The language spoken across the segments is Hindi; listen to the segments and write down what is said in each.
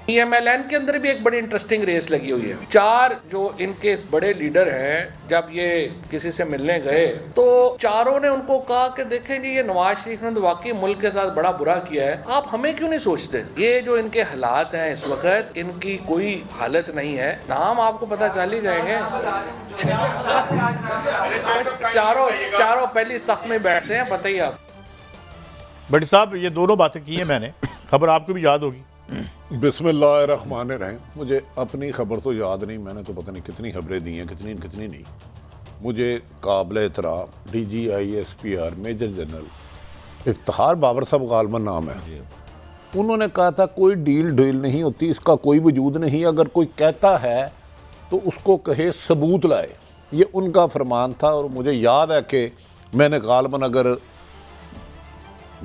PMLN के अंदर भी एक बड़ी इंटरेस्टिंग रेस लगी हुई है। 4 जो इनके बड़े लीडर हैं, जब ये किसी से मिलने गए तो चारों ने उनको कहा कि देखें जी, ये नवाज शरीफ ने तो वाकई मुल्क के साथ बड़ा बुरा किया है, आप हमें क्यों नहीं सोचते। ये जो इनके हालात हैं इस वक्त, इनकी कोई हालत नहीं है, नाम आपको पता चल ही जाएंगे। चारों पहली सफ में बैठते हैं, बताइए आप। भट्टी साहब, ये दोनों बातें की हैं मैंने, खबर आपको भी याद होगी। बिस्मिल्लाहिर्रहमानिर्रहीम। मुझे अपनी खबर तो याद नहीं, मैंने तो पता नहीं कितनी खबरें दी हैं, कितनी नहीं। मुझे काबिल एहतराम DGISPR major general Iftikhar Babar साहब गालमन नाम है, उन्होंने कहा था कोई डील नहीं होती, इसका कोई वजूद नहीं, अगर कोई कहता है तो उसको कहे सबूत लाए। ये उनका फरमान था। और मुझे याद है कि मैंने गालमन, अगर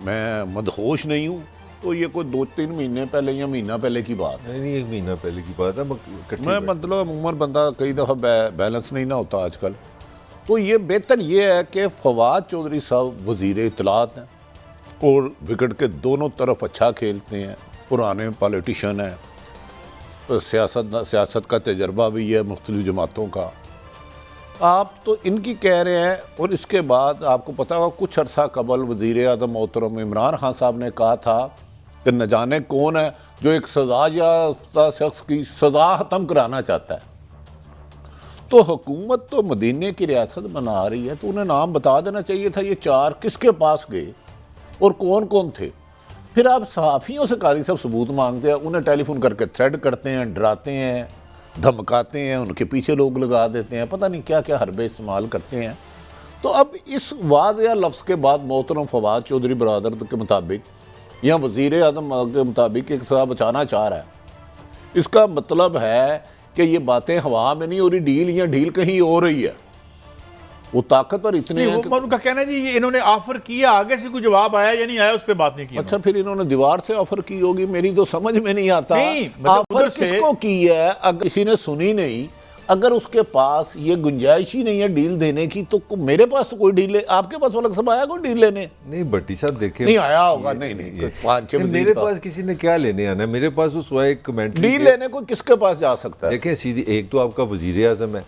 मैं मदहोश नहीं हूँ तो ये कोई 2-3 महीने पहले या महीना पहले की बात है। नहीं, 1 महीना पहले की बात है। मैं मतलब उम्र बंदा कई दफ़ा बैलेंस नहीं ना होता आजकल। तो ये बेहतर ये है कि फवाद चौधरी साहब वज़ीर इत्तलात हैं और विकेट के दोनों तरफ अच्छा खेलते हैं, पुराने पॉलिटिशियन हैं, तो सियासत का तजर्बा भी है मुख्तलिफ जमातों का। आप तो इनकी कह रहे हैं, और इसके बाद आपको पता होगा कुछ अर्सा कबल वज़ीर आज़म मोहतरम इमरान खान साहब ने कहा था कि न जाने कौन है जो एक सज़ा याफ्ता शख्स की सज़ा ख़त्म कराना चाहता है। तो हुकूमत तो मदीने की रियासत बना रही है, तो उन्हें नाम बता देना चाहिए था ये 4 किसके पास गए और कौन कौन थे। फिर आप सहाफ़ियों से कादी साहब सबूत मांगते हैं, उन्हें टेलीफोन करके थ्रेड करते हैं, डराते हैं, धमकाते हैं, उनके पीछे लोग लगा देते हैं, पता नहीं क्या क्या हरबे इस्तेमाल करते हैं। तो अब इस वाद या लफ्ज़ के बाद मोहतरम फवाद चौधरी बरादर के मुताबिक या वज़ीर आज़म के मुताबिक एक सज़ा बचाना चाह रहा है। इसका मतलब है कि ये बातें हवा में नहीं हो रही, डील या डील कहीं हो रही है। वो ताकतवर इतने हैं वो उनका कहना है जी, ये इन्होंने ऑफर किया, आगे से कोई जवाब आया या नहीं आया उस पर बात नहीं की। अच्छा, फिर इन्होंने दीवार से ऑफर की होगी, मेरी तो समझ में नहीं आता। नहीं, मतलब ऑफर किसको की है? अगर किसी ने सुनी नहीं, अगर उसके पास ये गुंजाइश ही नहीं है डील देने की, तो मेरे पास तो कोई डील, आपके पास वाला सब आया कोई डील लेने? नहीं भट्टी साहब देखें, नहीं आया होगा। नहीं 5-6 मेरे पास किसी ने क्या लेने आना है, मेरे पास उस एक कमेंट डील लेने को किसके पास जा सकता है? देखें सीधी, एक तो आपका वज़ीर आज़म है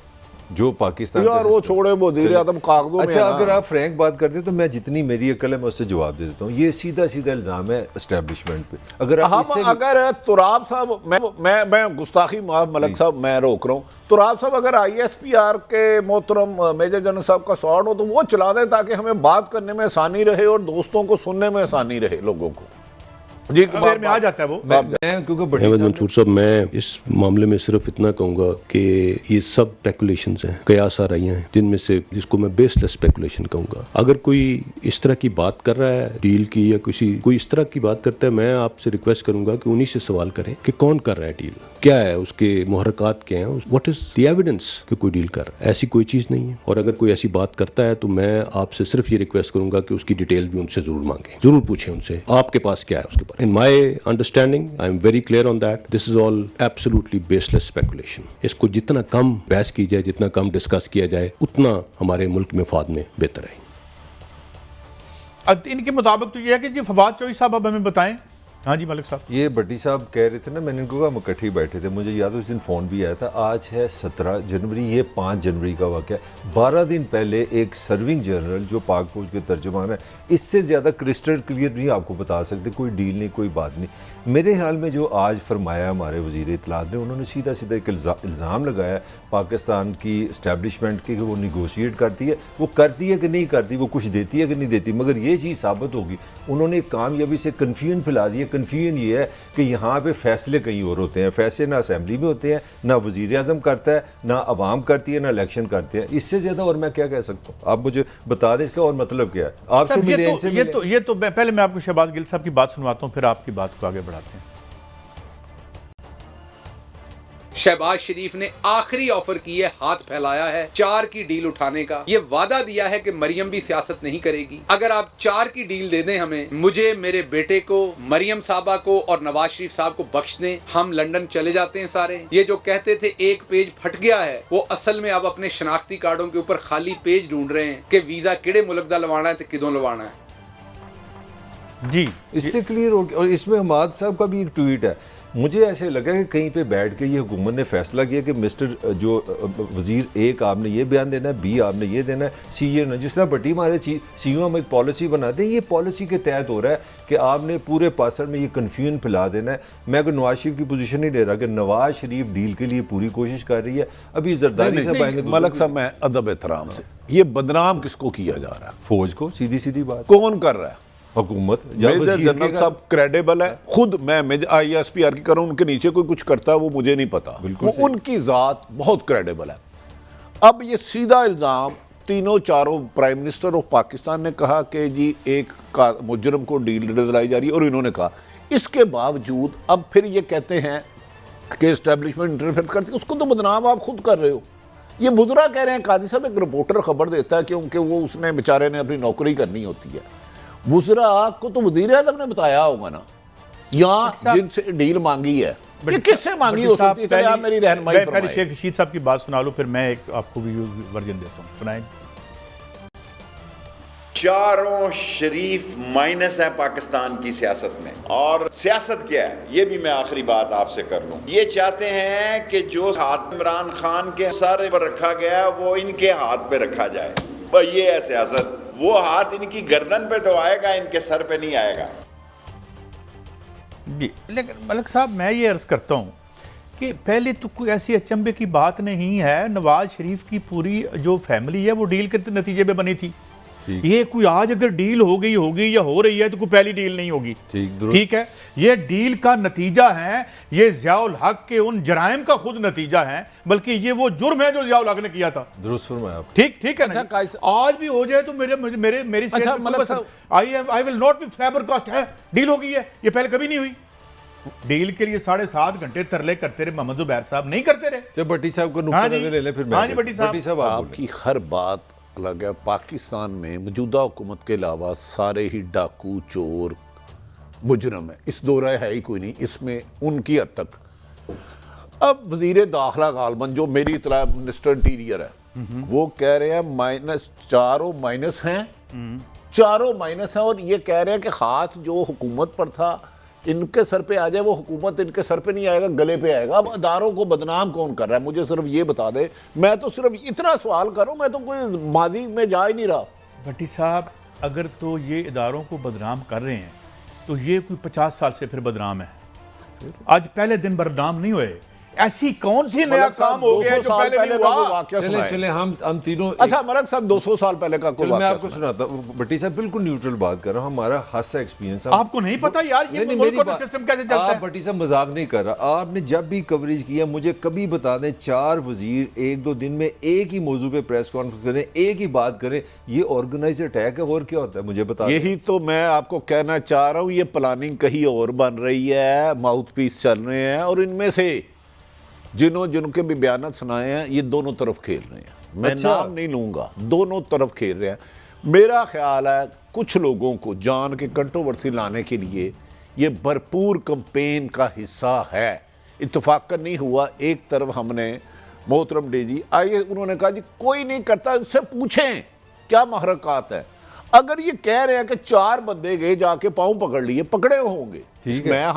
जो पाकिस्तान यार वो छोड़े, वो वज़ीर आज़म कागजों में। अच्छा, अगर आप फ्रैंक बात करते हैं तो मैं जितनी मेरी अकल है मैं उससे जवाब दे देता हूँ। ये सीधा इल्ज़ाम है एस्टेब्लिशमेंट पे। अगर अगर तुराब साहब, मैं गुस्ताखी माफ मलक साहब मैं रोक रहा हूँ, तुराब साहब अगर ISPR के मोहतरम मेजर जनरल साहब का शॉट हो तो वो चला दें ताकि हमें बात करने में आसानी रहे और दोस्तों को सुनने में आसानी रहे लोगों को। जी, देर में आ जाता है वो। क्योंकि मंसूर साहब, मैं इस मामले में सिर्फ इतना कहूंगा कि ये सब स्पेकुलेशंस हैं, कयास आ रही हैं, जिनमें से जिसको मैं बेसलेस स्पेकुलेशन कहूंगा। अगर कोई इस तरह की बात कर रहा है डील की, या कोई इस तरह की बात करता है, मैं आपसे रिक्वेस्ट करूंगा कि उन्हीं से सवाल करें कि कौन कर रहा है डील, क्या है उसके मुहर्रकात क्या हैं, व्हाट इज द एविडेंस कि कोई डील कर रहा है। ऐसी कोई चीज नहीं है। और अगर कोई ऐसी बात करता है तो मैं आपसे सिर्फ ये रिक्वेस्ट करूंगा कि उसकी डिटेल भी उनसे जरूर मांगे, जरूर पूछें उनसे आपके पास क्या है उसके पास। In my understanding, I am very clear on that. This is all absolutely baseless speculation. इसको जितना कम बहस की जाए, जितना कम डिस्कस किया जाए, उतना हमारे मुल्क में फाद में बेहतर है। अब इनके मुताबिक तो ये है कि जी फवाद चौधरी साहब अब हमें बताएं। हाँ जी मलिक साहब। ये भट्टी साहब कह रहे थे ना, मैंने इनको कहा हम इकट्ठे बैठे थे, मुझे याद है उस दिन फ़ोन भी आया था। आज है 17 जनवरी, ये 5 जनवरी का वाक़या है। 12 दिन पहले एक सर्विंग जनरल जो पाक फौज के तर्जुमान है, इससे ज़्यादा क्रिस्टल क्लियर नहीं आपको बता सकते, कोई डील नहीं, कोई बात नहीं। मेरे ख्याल में जो आज फरमाया हमारे वज़ीर इत्तलात ने, उन्होंने सीधा एक इल्ज़ाम लगाया पाकिस्तान की इस्टेब्लिशमेंट के कि वो निगोशिएट करती है, वो करती है कि नहीं करती, वो कुछ देती है कि नहीं देती। मगर ये चीज़ साबित होगी, उन्होंने कामयाबी से कन्फ्यूजन फैला दी है। कन्फ्यूजन ये है कि यहाँ पे फैसले कहीं और होते हैं, फैसले ना असेंबली में होते हैं, ना वज़ीर आज़म करता है, ना अवाम करती है, ना इलेक्शन करते हैं। इससे ज़्यादा और मैं क्या कह सकता हूँ? आप मुझे बता दें इसका और मतलब क्या है। आपसे मिले, इनसे मिले। ये तो पहले मैं आपको शहबाज गिल साहब की बात सुनवाता हूँ, फिर आपकी बात को आगे बढ़ाते हैं। शहबाज शरीफ ने आखिरी ऑफर की है, हाथ फैलाया है 4 की डील उठाने का। ये वादा दिया है कि मरियम भी सियासत नहीं करेगी। अगर आप 4 की डील दे दें हमें, मुझे, मेरे बेटे को, मरियम साहबा को और नवाज शरीफ साहब को बख्श दें, हम लंदन चले जाते हैं सारे। ये जो कहते थे एक पेज फट गया है, वो असल में अब अपने शनाख्ती कार्डों के ऊपर खाली पेज ढूंढ रहे हैं कि वीजा किड़े मुल्क दा लवाना है तो किदों लवाना है। जी, इससे क्लियर हो गया। और इसमें हमाद साहब का भी एक ट्वीट है मुझे ऐसे लगा कि कहीं पे बैठ के ये हुकूमत ने फैसला किया कि मिस्टर जो वजीर, एक आपने ये बयान देना है, बी आपने ये देना है, सी ये ना, जिस तरह भट्टी हमारे सीईओ हम एक पॉलिसी बनाते हैं, ये पॉलिसी के तहत हो रहा है कि आपने पूरे पासर में ये कन्फ्यूजन फैला देना है। मैं कोई नवाज शरीफ की पोजीशन नहीं ले रहा कि नवाज शरीफ डील के लिए पूरी कोशिश कर रही है। अभी जरदारी साहब आएंगे, मलक साहब, मैं अदब एहतराम से, ये बदनाम किसको किया जा रहा है? फौज को, सीधी सीधी बात, कौन कर रहा है? हुकूमत। मेजर जनरल साहब क्रेडिबल है, खुद मैं ISPR की करूं, उनके नीचे कोई कुछ करता है वो मुझे नहीं पता, वो उनकी जात बहुत क्रेडिबल है। अब ये सीधा इल्जाम तीनों चारों प्राइम मिनिस्टर ऑफ पाकिस्तान ने कहा कि जी एक मुजरम को डील दिलाई जा रही है, और इन्होंने कहा, इसके बावजूद अब फिर ये कहते हैं कि एस्टेब्लिशमेंट इंटरफेयर करती है, उसको तो बदनाम आप खुद कर रहे हो। ये बुजरा कह रहे हैं, कादी साहब एक रिपोर्टर खबर देता है क्योंकि वो उसने बेचारे ने अपनी नौकरी करनी होती है। बुजरा को तो वज़ीर आज़म ने बताया होगा ना, यहाँ जिनसे डील मांगी है, ये किससे मांगी हो सकती है? आप मेरी रहनुमाई फरमाएं। पहले शेख रशीद साहब की बात सुना लो, फिर मैं एक आपको भी वर्जन देता हूँ, सुनाएं। चारों शरीफ माइनस है पाकिस्तान की सियासत में। और सियासत क्या है, ये भी मैं आखिरी बात आपसे कर लूं। ये चाहते हैं कि जो हाथ इमरान खान के सर पर रखा गया वो इनके हाथ पे रखा जाए। ये है सियासत, वो हाथ इनकी गर्दन पे तो आएगा, इनके सर पे नहीं आएगा। जी, लेकिन मलिक साहब मैं ये अर्ज करता हूँ कि पहले तो कोई ऐसी अचंभे की बात नहीं है, नवाज शरीफ की पूरी जो फैमिली है वो डील के नतीजे में बनी थी। ये कोई आज अगर डील हो गई या हो रही है तो कोई पहली डील नहीं होगी। ठीक है, ये डील का नतीजा है, ये ज़ियाउल हक के उन जराइम का खुद नतीजा है, बल्कि ये वो जुर्म है जो ज़ियाउल हक ने किया था। दुरुस्त फरमाया। ठीक है ना, आज भी हो जाए तो मेरी आई विल नॉट बी फैबरकास्ट है, डील हो गई है, ये पहले कभी नहीं हुई। डील के लिए 7.5 घंटे तरले करते रहे मोहम्मद जुबैर साहब, नहीं करते रहे। जब भट्टी साहब को नुक्ता नजर ले ले, फिर भट्टी साहब आपकी हर बात अलग है। पाकिस्तान में मौजूदा हुकूमत के अलावा सारे ही डाकू, चोर, मुजरम है, इस दौरा है ही कोई नहीं, इसमें उनकी हद तक। अब वजीर दाखिला गालबन, जो मेरी इतला मिनिस्टर इंटीरियर है, वो कह रहे हैं चारों माइनस हैं, और ये कह रहे हैं कि हाथ जो हुकूमत पर था इनके सर पे आ जाए, वो हुकूमत इनके सर पे नहीं आएगा, गले पे आएगा। अब अदारों को बदनाम कौन कर रहा है, मुझे सिर्फ ये बता दे। मैं तो सिर्फ इतना सवाल करूं, मैं तो कोई माजी में जा ही नहीं रहा। भट्टी साहब, अगर तो ये इदारों को बदनाम कर रहे हैं तो ये कोई 50 साल से फिर बदनाम है। आज पहले दिन बदनाम नहीं हुए। ऐसी कौन सी नया काम हो गया जो पहले नहीं हुआ? चले हम तीनों। अच्छा मलक साहब, 200 साल पहले का कोई मैं आपको सुनाता हूँ। भट्टी साहब बिल्कुल न्यूट्रल बात कर रहा हूँ, हमारा हादसा एक्सपीरियंस। आपको नहीं पता यार ये सिस्टम कैसे चलता है? भट्टी साहब मजाक नहीं कर रहा, आपने जब भी कवरेज किया मुझे कभी बता दें 4 वजीर 1-2 दिन में एक ही मौजू पे प्रेस कॉन्फ्रेंस करें, एक ही बात करें, ये ऑर्गेनाइज अटैक है और क्या होता है मुझे बता। यही तो मैं आपको कहना चाह रहा हूँ, ये प्लानिंग कहीं और बन रही है, माउथ पीस चल रहे हैं, और इनमें से जिनके भी बयान सुनाए हैं ये दोनों तरफ खेल रहे हैं। मैं नाम नहीं लूंगा, दोनों तरफ खेल रहे हैं। मेरा ख्याल है कुछ लोगों को जान के कंट्रोवर्सी लाने के लिए ये भरपूर कैंपेन का हिस्सा है। इत्तेफाकन नहीं हुआ। एक तरफ हमने मोहतरम डीजी आइए, उन्होंने कहा जी कोई नहीं करता, उससे पूछें क्या महरकात है। अगर ये कह रहे हैं कि 4 बंदे गए जाके पाँव पकड़ लिए, पकड़े होंगे,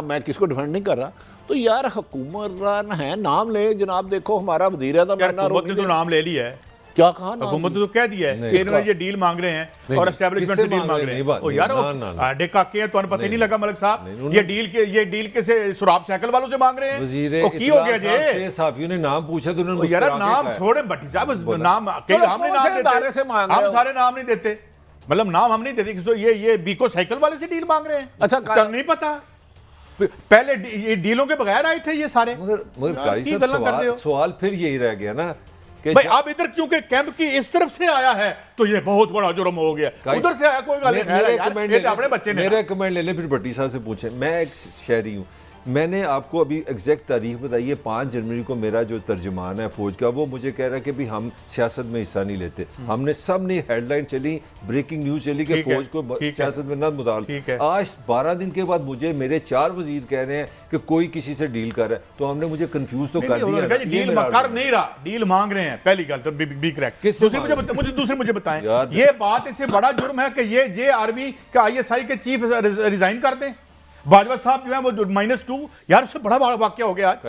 मैं किसको डिफेंड नहीं कर रहा, तो यार हुकूमत है, नाम ले जनाब, देखो हमारा वज़ीर आज़म ने तो नाम ले लिया है। क्या कहा? हुकूमत ने तो कह दिया है कि इन्होंने ये डील मांग रहे हैं और एस्टैब्लिशमेंट से डील मांग रहे हैं। ओ यार आडे काके हैं, तो पता ही नहीं लगा मलिक साहब, ये डील के से सुराब साइकिल वालों से मांग रहे हैं। वज़ीर की हो गया जी, साफियों ने नाम पूछा तो उन्होंने यार नाम छोड़े भट्टी साहब, नाम हमने नाम देते, हम सारे नाम नहीं देते, मतलब नाम हम नहीं देते। ये बीको साइकिल वाले से डील मांग रहे हैं। अच्छा नहीं पता, पहले ये डीलों के बगैर आए थे ये सारे। मगर सवाल फिर यही रह गया ना कि भाई अब इधर क्योंकि कैंप की इस तरफ से आया है तो ये बहुत बड़ा जुर्म हो गया, उधर से आया कोई गल नहीं, अपने बच्चे ने। मेरा कमेंट ले ले, फिर भट्टी साहब से पूछे। मैं एक शहरी हूँ, मैंने आपको अभी एग्जैक्ट तारीख बताई है। 5 जनवरी को मेरा जो तर्जुमान है फौज का, वो मुझे कह रहा है कि भी हम सियासत में हिस्सा नहीं लेते। हमने सब ने हेडलाइन चली, ब्रेकिंग न्यूज चली कि फौज को सियासत में न मुदाल। आज 12 दिन के बाद मुझे मेरे 4 वजीर कह रहे हैं कि कोई किसी से डील कर रहा है, तो हमने मुझे कंफ्यूज तो कर दिया। डील कर नहीं रहा, डील मांग रहे हैं, पहली गल तो बी क्रैक। दूसरी मुझे बताएं, ये बात इससे बड़ा जुर्म है कि ये आर्मी का ISI के चीफ रिजाइन कर दें। बाजवा साहब जो है वो -2 यार, उससे बड़ा वाकया हो गया आज।